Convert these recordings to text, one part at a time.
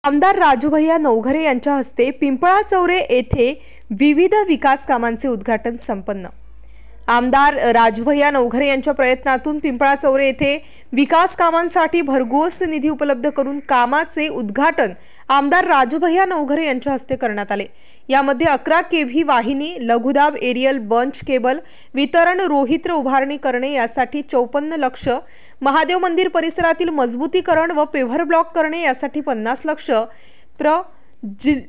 आमदार राजूभैया नवघरे यांच्या हस्ते पिंपळा चौरे येथे विविध विकास कामांचे उद्घाटन संपन्न। आमदार राजूभैया नवघरे यांच्या प्रयत्नातून पिंपळा चौरे येथे विकास कामांसाठी भरघोस निधी उपलब्ध करून कामाचे उद्घाटन आमदार राजूभैया नवघरे यांच्या हस्ते करण्यात आले। यामध्ये 11 केव्ही वाहिनी, लघुदाब एरियल बंच केबल वितरण, रोहित्र उभारणी करणे यासाठी 54 लक्ष, महादेव मंदिर परिसरातील मजबूतीकरण व पेव्हर ब्लॉक करणे यासाठी 50 लक्ष,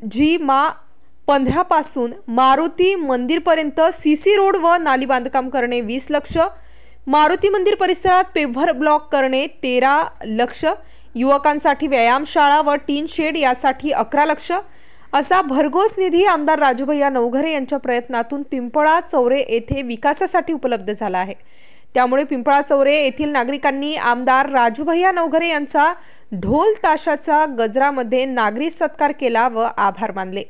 जी मा 15 पासून मारुती मंदिर पर्यंत सीसी रोड व नाली बांधकाम करणे 20 लक्ष, मारुती मंदिर परिसरात पेव्हर ब्लॉक करणे 13 लक्ष, युवकांसाठी व्यायामशाळा व टीन शेड यासाठी 11 लक्ष असा भरघोस निधी आमदार राजूभैया नवघरे यांच्या प्रयत्नातून पिंपळा चौरे येथे विकासासाठी उपलब्ध झाला आहे। त्यामुळे पिंपळा चौरे येथील नागरिकांनी आमदार राजूभैया नवघरे यांचा ढोल ताशाचा गजरामध्ये नागरी सत्कार केला व आभार मानले।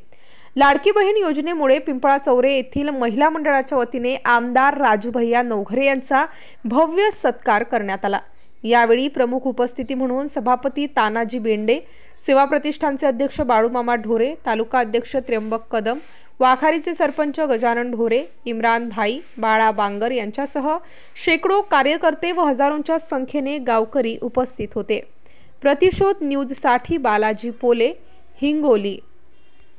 लाडकी बहीण योजनेमुळे पिंपळा चौरे येथील महिला मंडळाच्या वतीने आमदार राजूभैया नवघरे यांचा भव्य सत्कार करण्यात आला। यावेळी प्रमुख उपस्थिती म्हणून सभापती तानाजी बेंडे, सेवा प्रतिष्ठानचे अध्यक्ष बाळूमामा ढोरे, तालुका अध्यक्ष त्र्यंबक कदम, वाखारीचे सरपंच गजानन ढोरे, इम्रान भाई, बाळा बांगर यांच्यासह शेकडो कार्यकर्ते व हजारोंच्या संख्येने गावकरी उपस्थित होते। प्रतिशोध न्यूज साठी बालाजी पोले, हिंगोली।